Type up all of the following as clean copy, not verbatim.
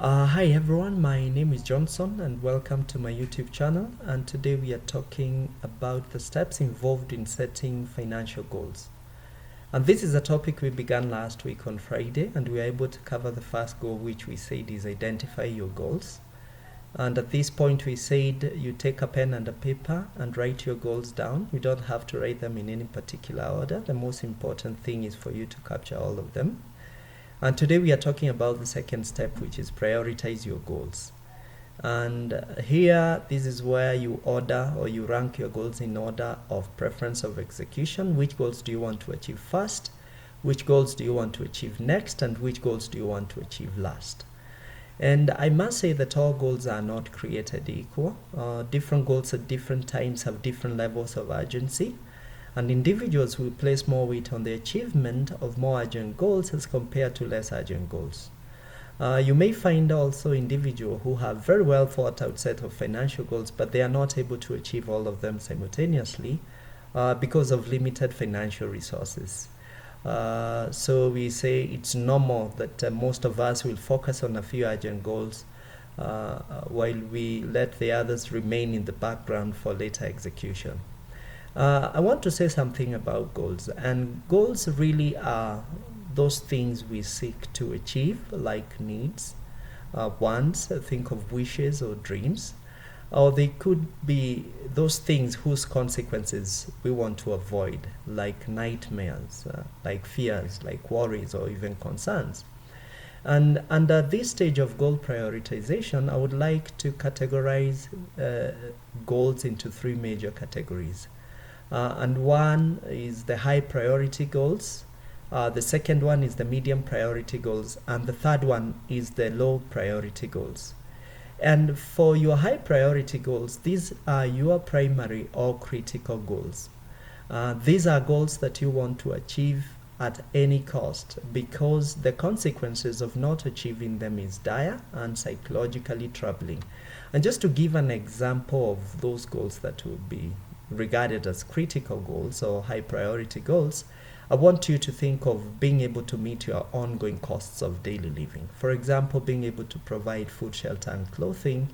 Hi everyone, my name is Johnson and welcome to my YouTube channel, and today we are talking about the steps involved in setting financial goals. And this is a topic we began last week on Friday, and we were able to cover the first goal, which we said is identify your goals. And at this point we said you take a pen and a paper and write your goals down. You don't have to write them in any particular order. The most important thing is for you to capture all of them. And today we are talking about the second step, which is prioritize your goals. And here, this is where you order or you rank your goals in order of preference of execution. Which goals do you want to achieve first? Which goals do you want to achieve next? And which goals do you want to achieve last? And I must say that all goals are not created equal. Different goals at different times have different levels of urgency. And individuals will place more weight on the achievement of more urgent goals as compared to less urgent goals. You may find also individuals who have very well thought out set of financial goals, but they are not able to achieve all of them simultaneously because of limited financial resources. So we say it's normal that most of us will focus on a few urgent goals while we let the others remain in the background for later execution. I want to say something about goals, and goals really are those things we seek to achieve, like needs, wants, think of wishes or dreams, or they could be those things whose consequences we want to avoid, like nightmares, like fears, like worries, or even concerns. And under this stage of goal prioritization, I would like to categorize goals into three major categories. And one is the high priority goals, the second one is the medium priority goals, and the third one is the low priority goals. And for your high priority goals, these are your primary or critical goals. These are goals that you want to achieve at any cost, because the consequences of not achieving them is dire and psychologically troubling. And just to give an example of those goals that will be regarded as critical goals or high priority goals, I want you to think of being able to meet your ongoing costs of daily living. For example, being able to provide food, shelter, and clothing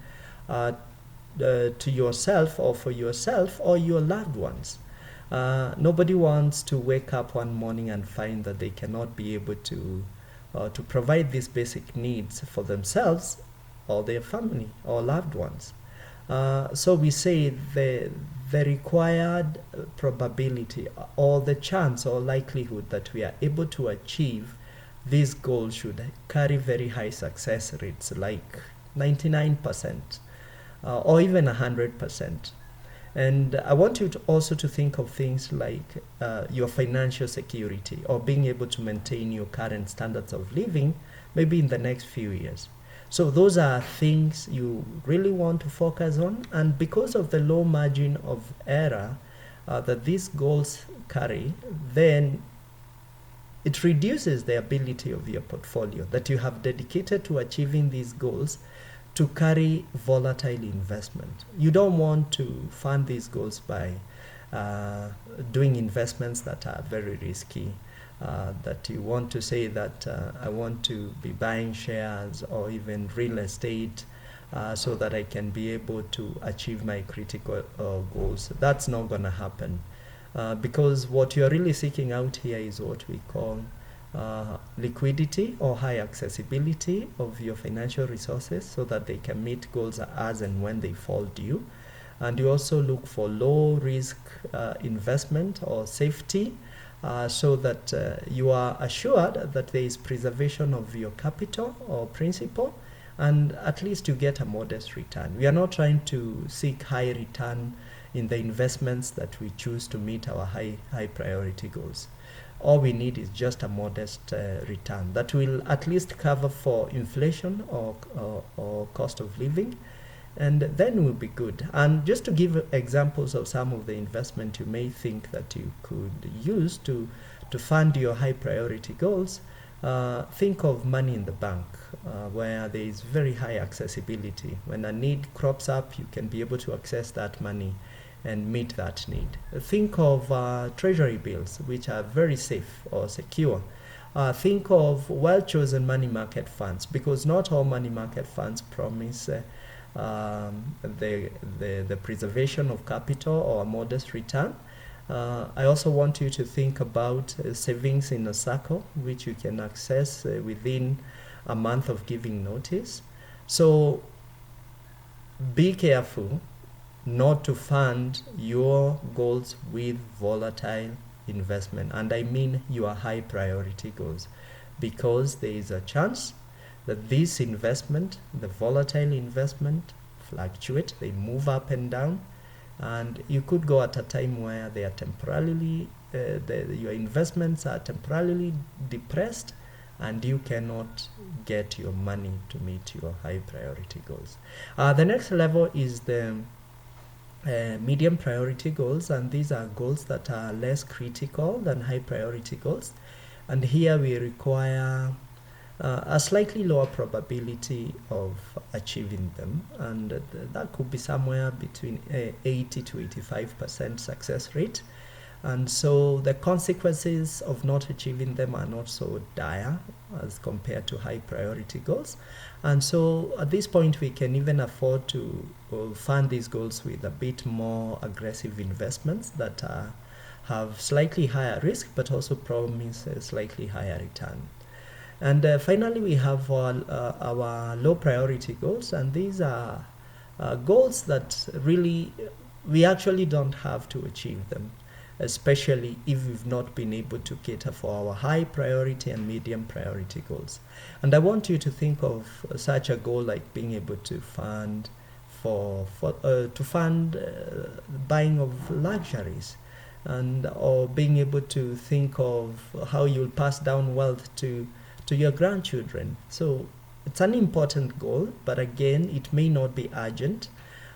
to yourself or for yourself or your loved ones. Nobody wants to wake up one morning and find that they cannot be able to provide these basic needs for themselves or their family or loved ones. So we say the required probability or the chance or likelihood that we are able to achieve these goals should carry very high success rates, like 99% or even 100%. And I want you to also to think of things like your financial security or being able to maintain your current standards of living maybe in the next few years. So those are things you really want to focus on, and because of the low margin of error that these goals carry, then it reduces the ability of your portfolio that you have dedicated to achieving these goals to carry volatile investment. You don't want to fund these goals by doing investments that are very risky. That you want to say that I want to be buying shares or even real estate so that I can be able to achieve my critical goals. That's not going to happen because what you're really seeking out here is what we call liquidity or high accessibility of your financial resources so that they can meet goals as and when they fall due. And you also look for low risk investment or safety so that you are assured that there is preservation of your capital or principal, and at least you get a modest return. We are not trying to seek high return in the investments that we choose to meet our high priority goals. All we need is just a modest return that will at least cover for inflation or cost of living, and then we'll be good. And just to give examples of some of the investment you may think that you could use to fund your high priority goals, think of money in the bank, where there is very high accessibility. When a need crops up, you can be able to access that money and meet that need. Think of treasury bills, which are very safe or secure. think of well-chosen money market funds, because not all money market funds promise the preservation of capital or a modest return. I also want you to think about savings in a circle, which you can access within a month of giving notice. So be careful not to fund your goals with volatile investment, and I mean your high priority goals, because there is a chance that this investment, the volatile investment, fluctuate, they move up and down, and you could go at a time where they are temporarily your investments are temporarily depressed, and you cannot get your money to meet your high priority goals. The next level is the medium priority goals, and these are goals that are less critical than high priority goals, and here we require a slightly lower probability of achieving them, and that could be somewhere between 80 to 85% success rate. And so the consequences of not achieving them are not so dire as compared to high priority goals. And so at this point, we can even afford to fund these goals with a bit more aggressive investments that have slightly higher risk, but also promise a slightly higher return. And finally, we have our low priority goals, and these are goals that really we actually don't have to achieve them, especially if we've not been able to cater for our high priority and medium priority goals. And I want you to think of such a goal like being able to fund buying of luxuries, and or being able to think of how you'll pass down wealth to your grandchildren. So it's an important goal, but again, it may not be urgent.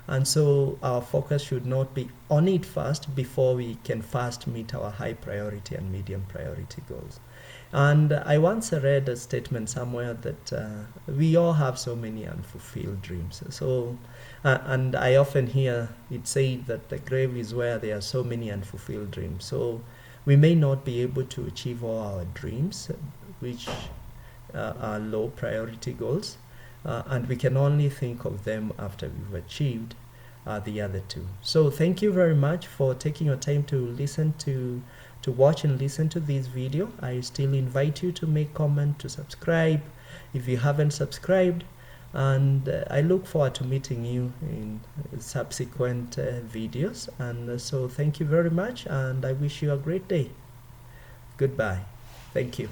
And so our focus should not be on it first before we can first meet our high priority and medium priority goals. And I once read a statement somewhere that we all have so many unfulfilled dreams. So, and I often hear it said that the grave is where there are so many unfulfilled dreams. So we may not be able to achieve all our dreams, which are low priority goals, and we can only think of them after we've achieved the other two. So thank you very much for taking your time to listen to watch and listen to this video. I still invite you to make comment, to subscribe if you haven't subscribed, and I look forward to meeting you in subsequent videos. And so thank you very much, and I wish you a great day. Goodbye. Thank you.